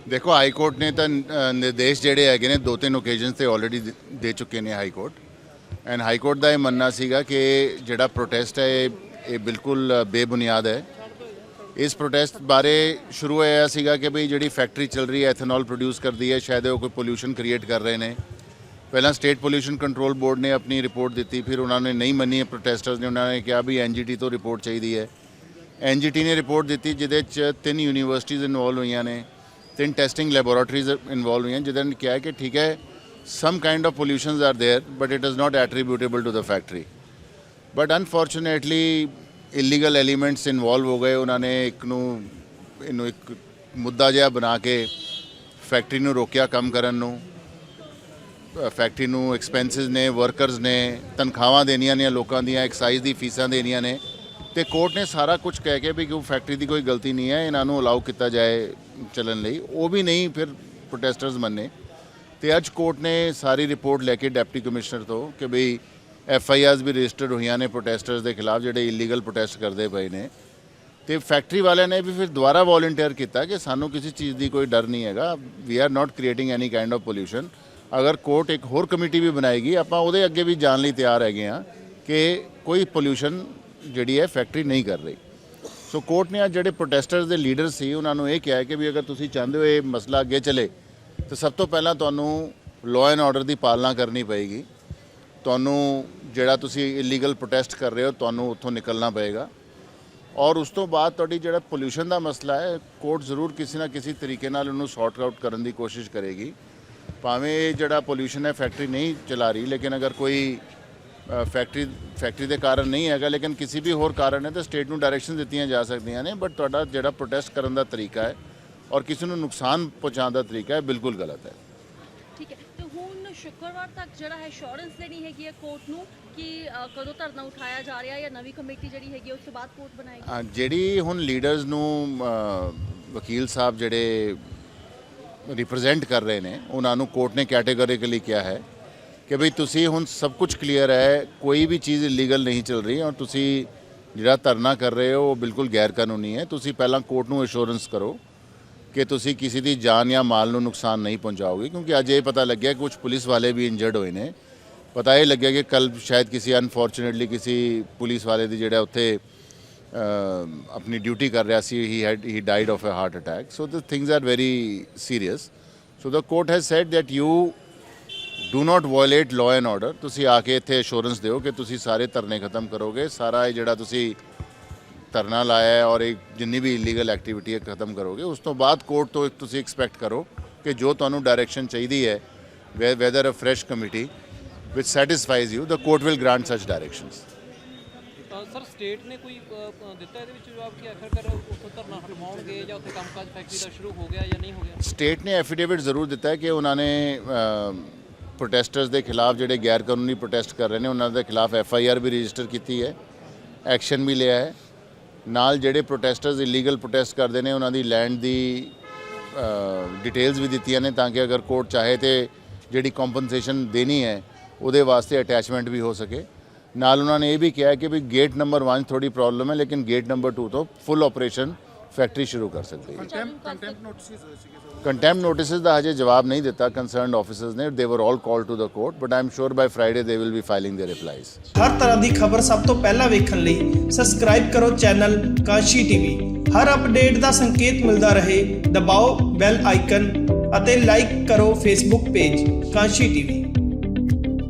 देखो high court ने तो निर्देश ਜਿਹੜੇ ਹੈਗੇ ਨੇ 2-3 ਓਕੇਜ਼ਨਸ ਤੇ ਆਲਰੇਡੀ ਦੇ ਚੁੱਕੇ ਨੇ ਹਾਈ ਕੋर्ट ਐਂਡ ਹਾਈ ਕੋर्ट ਦਾ ਇਹ ਮੰਨਣਾ ਸੀਗਾ ਕਿ ਜਿਹੜਾ ਪ੍ਰੋਟੈਸਟ ਹੈ ਇਹ ਬਿਲਕੁਲ ਬੇਬੁਨਿਆਦ ਹੈ। ਇਸ ਪ੍ਰੋਟੈਸਟ ਬਾਰੇ ਸ਼ੁਰੂ ਹੋਇਆ ਸੀਗਾ ਕਿ ਭਈ ਜਿਹੜੀ ਫੈਕਟਰੀ ਚੱਲ ਰਹੀ ਹੈ ਐਥਨੋਲ ਪ੍ਰੋਡਿਊਸ ਕਰਦੀ ਹੈ ਸ਼ਾਇਦ ਉਹ ਕੋਈ ਪੋਲਿਊਸ਼ਨ ਕ੍ਰੀਏਟ ਕਰ ਰਹੇ ਨੇ। ਪਹਿਲਾਂ ਸਟੇਟ ਪੋਲਿਊਸ਼ਨ ਕੰਟਰੋਲ ਬੋਰਡ ਨੇ ਆਪਣੀ ਰਿਪੋਰਟ ਦਿੱਤੀ, ਫਿਰ ਉਹਨਾਂ ਨੇ ਨਹੀਂ ਮੰਨੀ ਪ੍ਰੋਟੈਸਟਰਸ ਨੇ, ਉਹਨਾਂ ਨੇ ਕਿਹਾ ਵੀ ਐਨਜੀਟੀ ਤੋਂ ਰਿਪੋਰਟ ਚਾਹੀਦੀ ਹੈ। ਐਨਜੀਟੀ ਨੇ ਰਿਪੋਰਟ ਦਿੱਤੀ ਜਿਹਦੇ 'ਚ 3 ਯੂਨੀਵਰਸਿਟੀਜ਼ ਇਨਵੋਲਵ ਹੋਈਆਂ ਨੇ, 3 टेस्टिंग लैबोरेटरीज इन्वॉल्व हुई हैं जिन्होंने क्या है कि ठीक है some kind of pollutions are there but it is not attributable to the factory. But unfortunately illegal elements involve हो गए। उन्होंने इनू एक मुद्दा जिहा बना के फैक्ट्री नू रोकिया काम करन नू। फैक्ट्री नू एक्सपेंसिस ने, वर्करस ने, तनख्वाहां देनियां ने लोकां दियां, एक्साइज दी फीसां देनियां ने, तो कोर्ट ने सारा कुछ कह के भी कि फैक्ट्री की कोई गलती नहीं है, इन्हों अलाउ किया जाए चलन लई, वो भी नहीं फिर प्रोटेस्टर्स मन्ने। तो अज कोर्ट ने सारी रिपोर्ट लैके डिप्टी कमिश्नर तो कि बई FIRs भी रजिस्टर्ड हुई ने प्रोटेस्टर्स के खिलाफ जोड़े इलीगल प्रोटेस्ट करते पे ने। तो फैक्ट्री वाले ने भी फिर दोबारा वॉलंटियर किया कि सानू किसी चीज़ की कोई डर नहीं है, we are not creating any kind of pollution. अगर कोर्ट एक होर कमेटी भी बनाएगी आप वो अगे भी जाने लिए तैयार है कि कोई पोल्यूशन ਜਿਹੜੀ ਹੈ फैक्ट्री नहीं कर रही। सो कोर्ट ने ਅੱਜ ਜਿਹੜੇ ਪ੍ਰੋਟੈਸਟਰਸ ਦੇ ਲੀਡਰ ਸੀ ਉਹਨਾਂ ਨੂੰ ਇਹ ਕਿਹਾ ਹੈ ਕਿ ਵੀ ਅਗਰ ਤੁਸੀਂ ਚਾਹੁੰਦੇ ਹੋ ਇਹ ਮਸਲਾ ਅੱਗੇ ਚੱਲੇ ਤਾਂ ਸਭ ਤੋਂ ਪਹਿਲਾਂ ਤੁਹਾਨੂੰ ਲਾਅ ਐਂਡ ਆਰਡਰ ਦੀ ਪਾਲਣਾ ਕਰਨੀ ਪਏਗੀ। ਤੁਹਾਨੂੰ ਜਿਹੜਾ ਤੁਸੀਂ ਇਲੀਗਲ ਪ੍ਰੋਟੈਸਟ ਕਰ ਰਹੇ ਹੋ ਤੁਹਾਨੂੰ ਉੱਥੋਂ ਨਿਕਲਣਾ ਪਏਗਾ ਔਰ ਉਸ ਤੋਂ ਬਾਅਦ ਤੁਹਾਡੀ ਜਿਹੜਾ ਪੋਲਿਊਸ਼ਨ ਦਾ ਮਸਲਾ ਹੈ ਕੋਰਟ ਜ਼ਰੂਰ ਕਿਸੇ ਨਾ ਕਿਸੇ ਤਰੀਕੇ ਨਾਲ ਉਹਨੂੰ ਸੌਰਟ ਆਊਟ ਕਰਨ ਦੀ ਕੋਸ਼ਿਸ਼ ਕਰੇਗੀ। ਭਾਵੇਂ ਇਹ ਜਿਹੜਾ ਪੋਲਿਊਸ਼ਨ ਹੈ ਫੈਕਟਰੀ ਨਹੀਂ ਚਲਾ ਰਹੀ ਲੇਕਿਨ अगर कोई फैक्ट्री के कारण नहीं है लेकिन किसी भी होर कारण है तो स्टेट में डायरैक्शन दित्तियां जा सकदियां ने। बट तुहाडा जिहड़ा प्रोटेस्ट करने का तरीका है और किसी को नुकसान पहुँचाने का तरीका है बिल्कुल गलत है। ठीक है, तो हुण शुक्रवार तक जिहड़ा है एश्योरेंस देनी हैगी है कोर्ट नूं कि कदों धरना उठाया जा रहा है या नवी कमेटी जिहड़ी हैगी उस तो बाद कोर्ट बनाएगी। जिहड़ी हुण लीडर्स नूं वकील साहब जिहड़े रिप्रजेंट कर रहे हैं उन्होंने कोर्ट ने कैटेगोरिकली किया है कि भाई तुसी हुण सब कुछ क्लीयर है, कोई भी चीज़ इलीगल नहीं चल रही और तुसी जिहड़ा धरना कर रहे हो वो बिल्कुल गैर कानूनी है। तुसी पहला कोर्ट नूं एश्योरेंस करो कि तुसी किसी की जान या माल नूं नुकसान नहीं पहुँचाओगे, क्योंकि अज ये पता लग गया कुछ पुलिस वाले भी इंजर्ड हुए हैं। पता ये लग गया कि कल शायद किसी अनफॉर्चुनेटली किसी पुलिस वाले की जिहड़ा उत्थे अपनी ड्यूटी कर रहा सी he died of a heart attack. So the things are very serious. So the court has said that you do not violate law and order. तुसी आके इत्थे एश्योरेंस दिओ कि तुसी सारे धरने खत्म करोगे, सारा ये जिहड़ा तुसी धरना लाया है और एक जिन्नी भी इलीगल एक्टिविटी है खत्म करोगे। उस तो बाद कोर्ट तो तुसी एक्सपैक्ट करो कि जो तुहानू डायरैक्शन चाहिए है whether a fresh committee which satisfies you the court will grant such directions. Sir state ने कोई दिता है जवाब कि आखिरकार उत्थे धरना हटवाउणगे या उत्थे कामकाज फैक्ट्री का शुरू हो गया या नहीं हो गया? स्टेट ने एफिडेविट जरूर दिता है कि उन्होंने प्रोटेस्टर्स के खिलाफ जोड़े गैर कानूनी प्रोटेस्ट कर रहे हैं उन्होंने खिलाफ FIR भी रजिस्टर की है, एक्शन भी लिया है। नाल जोड़े प्रोटेस्टर्स इलीगल प्रोटेस्ट करते हैं उन्होंने लैंड की डिटेल्स भी दित्तियां ने ताकि अगर कोर्ट चाहे तो जी कॉम्पनसेशन देनी है वो वास्ते अटैचमेंट भी हो सके। नाल उन्होंने ये भी कहा कि भी गेट नंबर 1 थोड़ी प्रॉब्लम है लेकिन गेट नंबर 2 तो फुल ऑपरेशन फैक्ट्री शुरू कर सकती है। कंटेम्प्ट नोटिस का हजे जवाब नहीं दिता कंसर्नड ऑफिसर्स ने, they were all called to the court but I am sure by Friday they will be filing their replies. हर तरह की खबर सब तो पहला वेखण लई सबसक्राइब करो चैनल काशी टीवी। हर अपडेट का संकेत मिलता रहे दबाओ बैल आइकन अते लाइक करो फेसबुक पेज काशी टीवी।